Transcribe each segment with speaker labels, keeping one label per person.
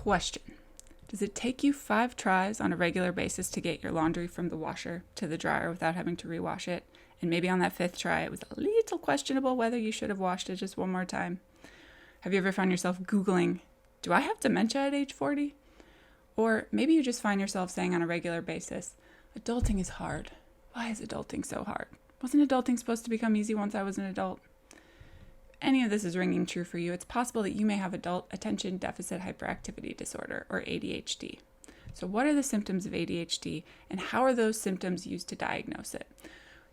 Speaker 1: Question. Does it take you 5 tries on a regular basis to get your laundry from the washer to the dryer without having to rewash it? And maybe on that 5th try, it was a little questionable whether you should have washed it just one more time. Have you ever found yourself Googling, do I have dementia at age 40? Or maybe you just find yourself saying on a regular basis, adulting is hard. Why is adulting so hard? Wasn't adulting supposed to become easy once I was an adult? If any of this is ringing true for you, it's possible that you may have adult attention deficit hyperactivity disorder, or ADHD. So what are the symptoms of ADHD, and how are those symptoms used to diagnose it?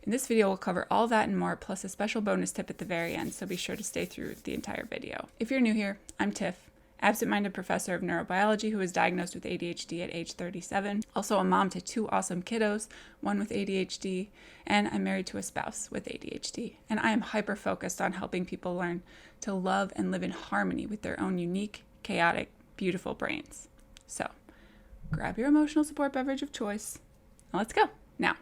Speaker 1: In this video, we'll cover all that and more, plus a special bonus tip at the very end, so be sure to stay through the entire video. If you're new here, I'm Tiff, absent-minded professor of neurobiology who was diagnosed with ADHD at age 37, also a mom to 2 awesome kiddos, one with ADHD, and I'm married to a spouse with ADHD. And I am hyper-focused on helping people learn to love and live in harmony with their own unique, chaotic, beautiful brains. So, grab your emotional support beverage of choice, and let's go. Now,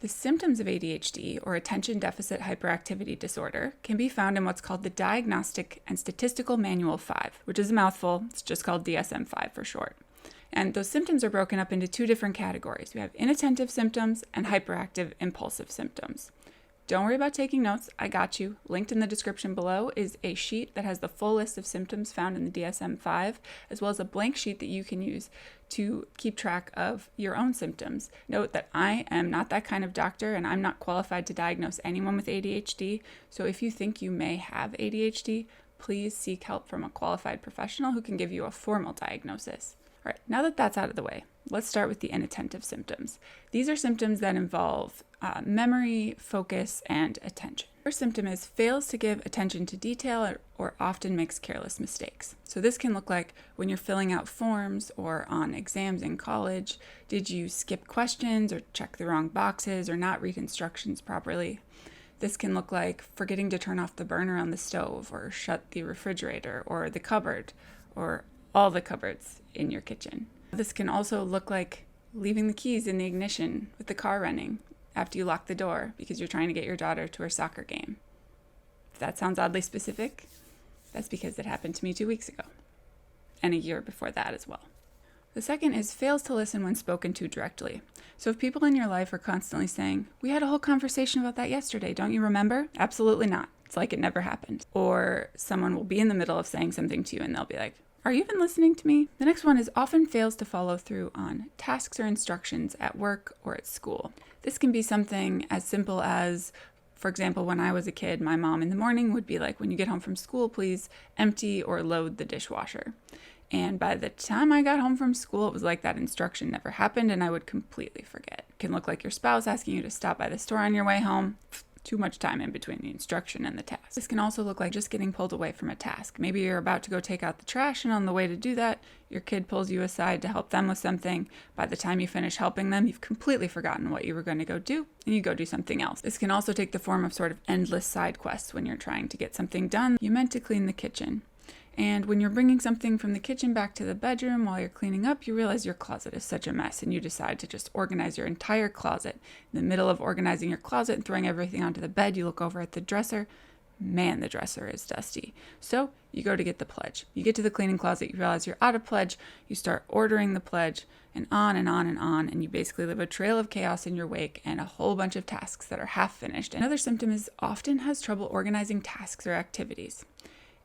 Speaker 1: the symptoms of ADHD, or attention deficit hyperactivity disorder, can be found in what's called the Diagnostic and Statistical Manual 5, which is a mouthful. It's just called DSM-5 for short. And those symptoms are broken up into 2 different categories. We have inattentive symptoms and hyperactive impulsive symptoms. Don't worry about taking notes. I got you. Linked in the description below is a sheet that has the full list of symptoms found in the DSM-5, as well as a blank sheet that you can use to keep track of your own symptoms. Note that I am not that kind of doctor, and I'm not qualified to diagnose anyone with ADHD. So if you think you may have ADHD, please seek help from a qualified professional who can give you a formal diagnosis. All right, now that that's out of the way, let's start with the inattentive symptoms. These are symptoms that involve memory, focus, and attention. First symptom is fails to give attention to detail or often makes careless mistakes. So this can look like when you're filling out forms or on exams in college. Did you skip questions or check the wrong boxes or not read instructions properly? This can look like forgetting to turn off the burner on the stove or shut the refrigerator or the cupboard or all the cupboards in your kitchen. This can also look like leaving the keys in the ignition with the car running after you lock the door because you're trying to get your daughter to her soccer game. If that sounds oddly specific, that's because it happened to me 2 weeks ago, and a year before that as well. The second is fails to listen when spoken to directly. So if people in your life are constantly saying, we had a whole conversation about that yesterday, don't you remember? Absolutely not. It's like it never happened. Or someone will be in the middle of saying something to you and they'll be like, are you even listening to me? The next one is often fails to follow through on tasks or instructions at work or at school. This can be something as simple as, for example, when I was a kid, my mom in the morning would be like, when you get home from school, please empty or load the dishwasher. And by the time I got home from school, it was like that instruction never happened and I would completely forget. It can look like your spouse asking you to stop by the store on your way home. Too much time in between the instruction and the task. This can also look like just getting pulled away from a task. Maybe you're about to go take out the trash, and on the way to do that, your kid pulls you aside to help them with something. By the time you finish helping them, you've completely forgotten what you were going to go do, and you go do something else. This can also take the form of sort of endless side quests when you're trying to get something done. You meant to clean the kitchen. And when you're bringing something from the kitchen back to the bedroom while you're cleaning up, you realize your closet is such a mess and you decide to just organize your entire closet. In the middle of organizing your closet and throwing everything onto the bed, you look over at the dresser. Man, the dresser is dusty. So you go to get the pledge. You get to the cleaning closet, you realize you're out of pledge, you start ordering the pledge, and on and on and on, and you basically leave a trail of chaos in your wake and a whole bunch of tasks that are half finished. Another symptom is often has trouble organizing tasks or activities.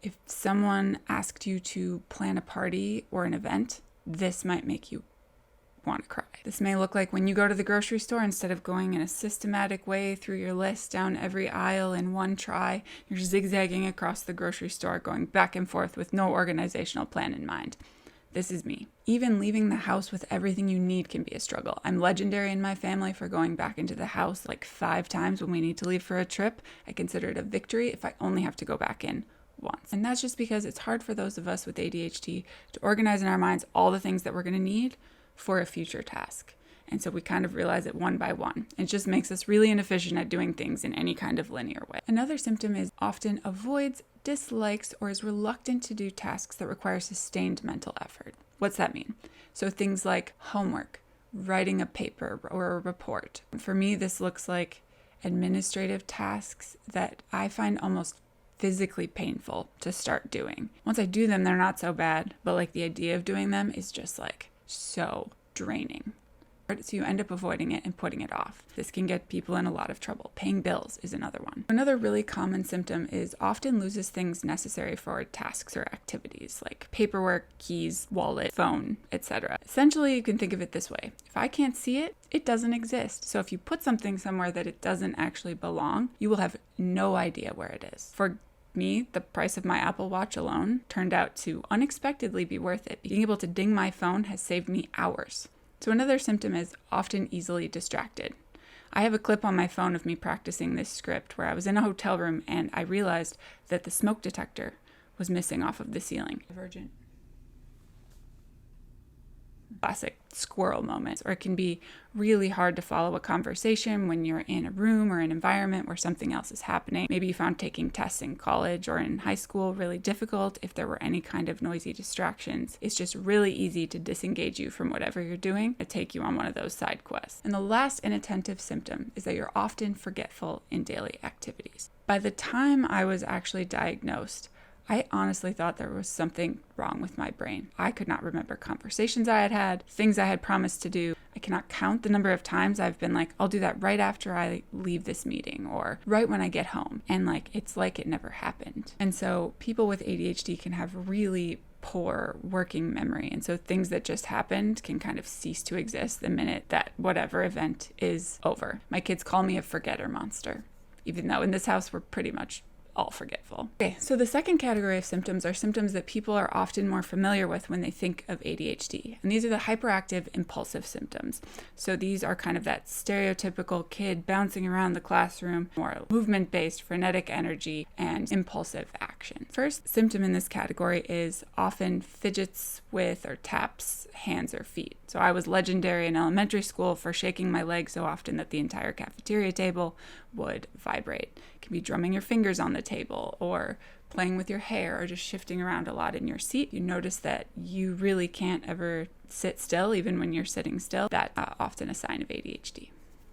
Speaker 1: If someone asked you to plan a party or an event, this might make you want to cry. This may look like when you go to the grocery store, instead of going in a systematic way through your list down every aisle in one try, you're zigzagging across the grocery store, going back and forth with no organizational plan in mind. This is me. Even leaving the house with everything you need can be a struggle. I'm legendary in my family for going back into the house like 5 times when we need to leave for a trip. I consider it a victory if I only have to go back in once. And that's just because it's hard for those of us with ADHD to organize in our minds all the things that we're going to need for a future task. And so we kind of realize it one by one. It just makes us really inefficient at doing things in any kind of linear way. Another symptom is often avoids, dislikes, or is reluctant to do tasks that require sustained mental effort. What's that mean? So things like homework, writing a paper or a report. For me, this looks like administrative tasks that I find almost physically painful to start doing. Once I do them, they're not so bad, but like the idea of doing them is just like so draining. So you end up avoiding it and putting it off. This can get people in a lot of trouble. Paying bills is another one. Another really common symptom is often loses things necessary for tasks or activities like paperwork, keys, wallet, phone, etc. Essentially, you can think of it this way. If I can't see it, it doesn't exist. So if you put something somewhere that it doesn't actually belong, you will have no idea where it is. For me, the price of my Apple Watch alone turned out to unexpectedly be worth it. Being able to ding my phone has saved me hours. So another symptom is often easily distracted. I have a clip on my phone of me practicing this script where I was in a hotel room and I realized that the smoke detector was missing off of the ceiling. Divergent. Classic squirrel moments, or it can be really hard to follow a conversation when you're in a room or an environment where something else is happening. Maybe you found taking tests in college or in high school really difficult if there were any kind of noisy distractions. It's just really easy to disengage you from whatever you're doing and take you on one of those side quests. And the last inattentive symptom is that you're often forgetful in daily activities. By the time I was actually diagnosed, I honestly thought there was something wrong with my brain. I could not remember conversations I had had, things I had promised to do. I cannot count the number of times I've been like, I'll do that right after I leave this meeting or right when I get home. And like, it's like it never happened. And so people with ADHD can have really poor working memory. And so things that just happened can kind of cease to exist the minute that whatever event is over. My kids call me a forgetter monster, even though in this house we're pretty much all forgetful. Okay, so the second category of symptoms are symptoms that people are often more familiar with when they think of ADHD. And these are the hyperactive impulsive symptoms. So these are kind of that stereotypical kid bouncing around the classroom, more movement-based, frenetic energy, and impulsive action. First symptom in this category is often fidgets with or taps hands or feet. So I was legendary in elementary school for shaking my leg so often that the entire cafeteria table would vibrate. It can be drumming your fingers on the table or playing with your hair or just shifting around a lot in your seat. You notice that you really can't ever sit still even when you're sitting still. That's often a sign of ADHD.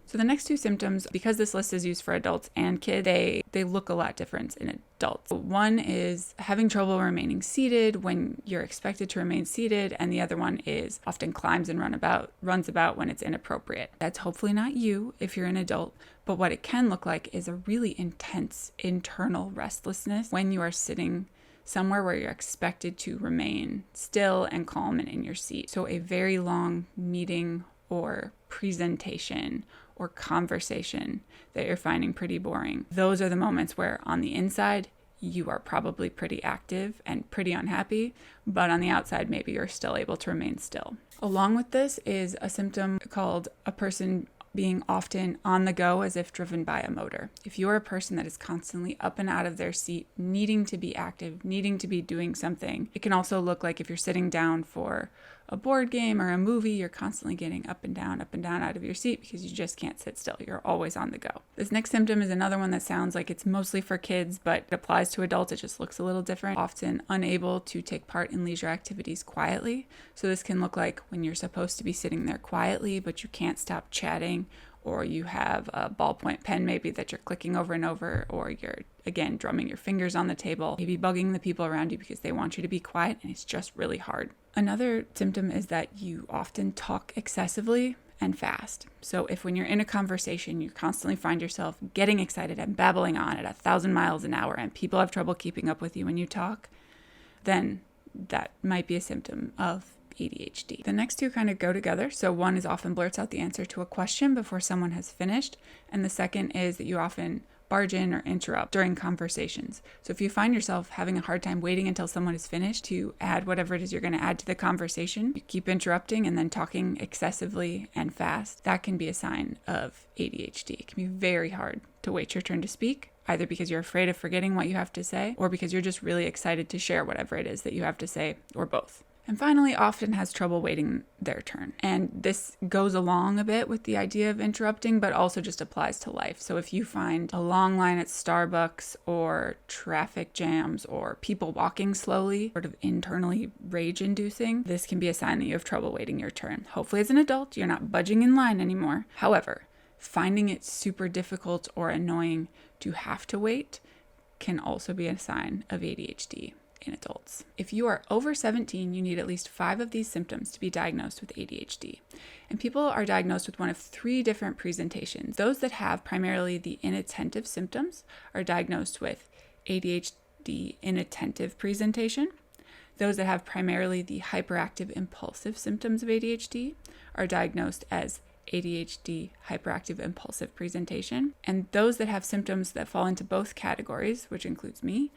Speaker 1: So the next two symptoms, because this list is used for adults and kids, they look a lot different in adults. One is having trouble remaining seated when you're expected to remain seated, and the other one is often climbs and runs about when it's inappropriate. That's hopefully not you if you're an adult, but what it can look like is a really intense internal restlessness when you are sitting somewhere where you're expected to remain still and calm and in your seat. So a very long meeting or presentation or conversation that you're finding pretty boring. Those are the moments where on the inside, you are probably pretty active and pretty unhappy, but on the outside, maybe you're still able to remain still. Along with this is a symptom called a person being often on the go as if driven by a motor. If you're a person that is constantly up and out of their seat, needing to be active, needing to be doing something, it can also look like if you're sitting down for a board game or a movie, you're constantly getting up and down out of your seat because you just can't sit still. You're always on the go. This next symptom is another one that sounds like it's mostly for kids, but it applies to adults. It just looks a little different. Often unable to take part in leisure activities quietly. So this can look like when you're supposed to be sitting there quietly, but you can't stop chatting, or you have a ballpoint pen maybe that you're clicking over and over, or you're, again, drumming your fingers on the table, maybe bugging the people around you because they want you to be quiet, and it's just really hard. Another symptom is that you often talk excessively and fast. So if when you're in a conversation, you constantly find yourself getting excited and babbling on at 1,000 miles an hour and people have trouble keeping up with you when you talk, then that might be a symptom of ADHD. The next two kind of go together. So one is often blurts out the answer to a question before someone has finished. And the second is that you often barge in or interrupt during conversations. So if you find yourself having a hard time waiting until someone is finished to add whatever it is you're going to add to the conversation, you keep interrupting and then talking excessively and fast, that can be a sign of ADHD. It can be very hard to wait your turn to speak, either because you're afraid of forgetting what you have to say or because you're just really excited to share whatever it is that you have to say, or both. And finally, often has trouble waiting their turn. And this goes along a bit with the idea of interrupting, but also just applies to life. So if you find a long line at Starbucks or traffic jams or people walking slowly, sort of internally rage-inducing, this can be a sign that you have trouble waiting your turn. Hopefully as an adult, you're not budging in line anymore. However, finding it super difficult or annoying to have to wait, can also be a sign of ADHD in adults. If you are over 17, you need at least 5 of these symptoms to be diagnosed with ADHD. And people are diagnosed with one of 3 different presentations. Those that have primarily the inattentive symptoms are diagnosed with ADHD inattentive presentation. Those that have primarily the hyperactive impulsive symptoms of ADHD are diagnosed as ADHD hyperactive impulsive presentation. And those that have symptoms that fall into both categories, which includes me,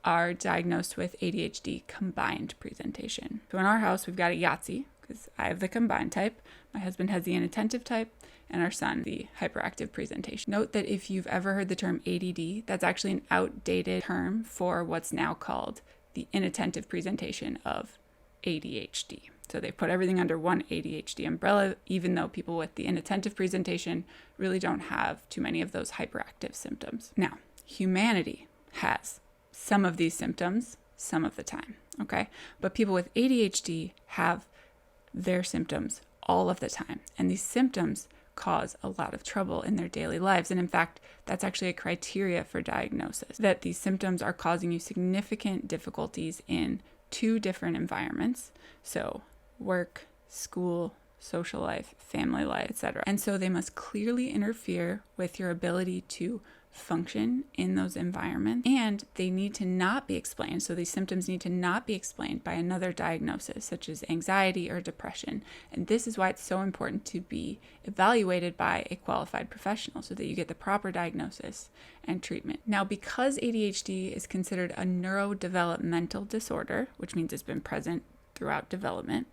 Speaker 1: are diagnosed with ADHD combined presentation. So in our house, we've got a Yahtzee because I have the combined type. My husband has the inattentive type, and our son the hyperactive presentation. Note that if you've ever heard the term ADD, that's actually an outdated term for what's now called the inattentive presentation of ADHD. So they put everything under one ADHD umbrella, even though people with the inattentive presentation really don't have too many of those hyperactive symptoms. Now, humanity has some of these symptoms some of the time, okay? But people with ADHD have their symptoms all of the time. And these symptoms cause a lot of trouble in their daily lives. And in fact, that's actually a criteria for diagnosis, that these symptoms are causing you significant difficulties in 2 different environments. So work, school, social life, family life, etc. And so they must clearly interfere with your ability to function in those environments, and they need to not be explained. So these symptoms need to not be explained by another diagnosis, such as anxiety or depression. And this is why it's so important to be evaluated by a qualified professional so that you get the proper diagnosis and treatment. Now, because ADHD is considered a neurodevelopmental disorder, which means it's been present throughout development,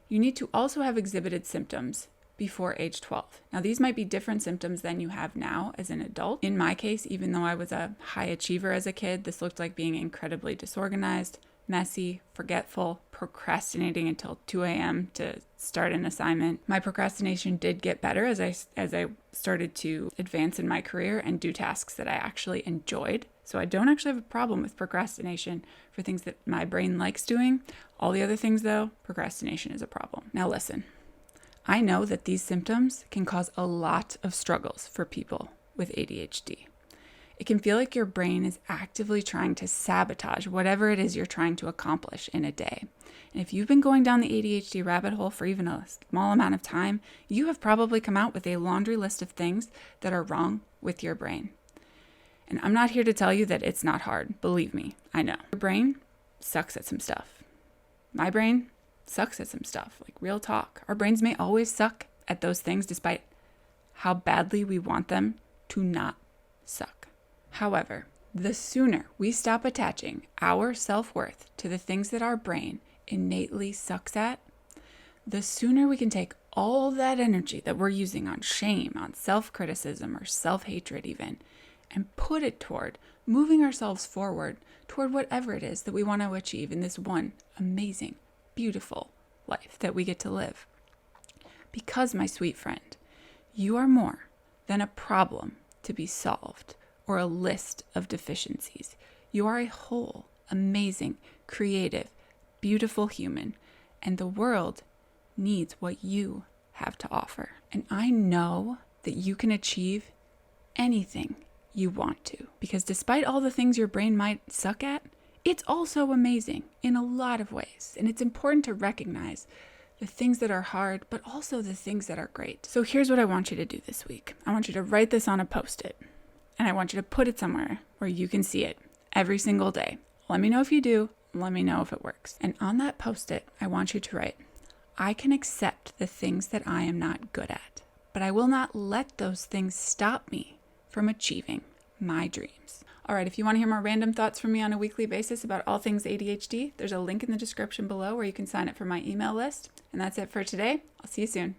Speaker 1: you need to also have exhibited symptoms before age 12. Now, these might be different symptoms than you have now as an adult. In my case, even though I was a high achiever as a kid, this looked like being incredibly disorganized, messy, forgetful, procrastinating until 2 a.m. to start an assignment. My procrastination did get better as I started to advance in my career and do tasks that I actually enjoyed. So I don't actually have a problem with procrastination for things that my brain likes doing. All the other things, though, procrastination is a problem. Now listen, I know that these symptoms can cause a lot of struggles for people with ADHD. It can feel like your brain is actively trying to sabotage whatever it is you're trying to accomplish in a day. And if you've been going down the ADHD rabbit hole for even a small amount of time, you have probably come out with a laundry list of things that are wrong with your brain. And I'm not here to tell you that it's not hard. Believe me, I know. Your brain sucks at some stuff. My brain sucks at some stuff, like real talk. Our brains may always suck at those things despite how badly we want them to not suck. However, the sooner we stop attaching our self-worth to the things that our brain innately sucks at, the sooner we can take all that energy that we're using on shame, on self-criticism, or self-hatred even, and put it toward moving ourselves forward toward whatever it is that we want to achieve in this one amazing, beautiful life that we get to live. Because, my sweet friend, you are more than a problem to be solved or a list of deficiencies. You are a whole, amazing, creative, beautiful human, and the world needs what you have to offer. And I know that you can achieve anything you want to, because despite all the things your brain might suck at, it's also amazing in a lot of ways. And it's important to recognize the things that are hard, but also the things that are great. So here's what I want you to do this week. I want you to write this on a Post-it, and I want you to put it somewhere where you can see it every single day. Let me know if you do. Let me know if it works. And on that Post-it, I want you to write, I can accept the things that I am not good at, but I will not let those things stop me from achieving my dreams. All right, if you want to hear more random thoughts from me on a weekly basis about all things ADHD, there's a link in the description below where you can sign up for my email list. And that's it for today. I'll see you soon.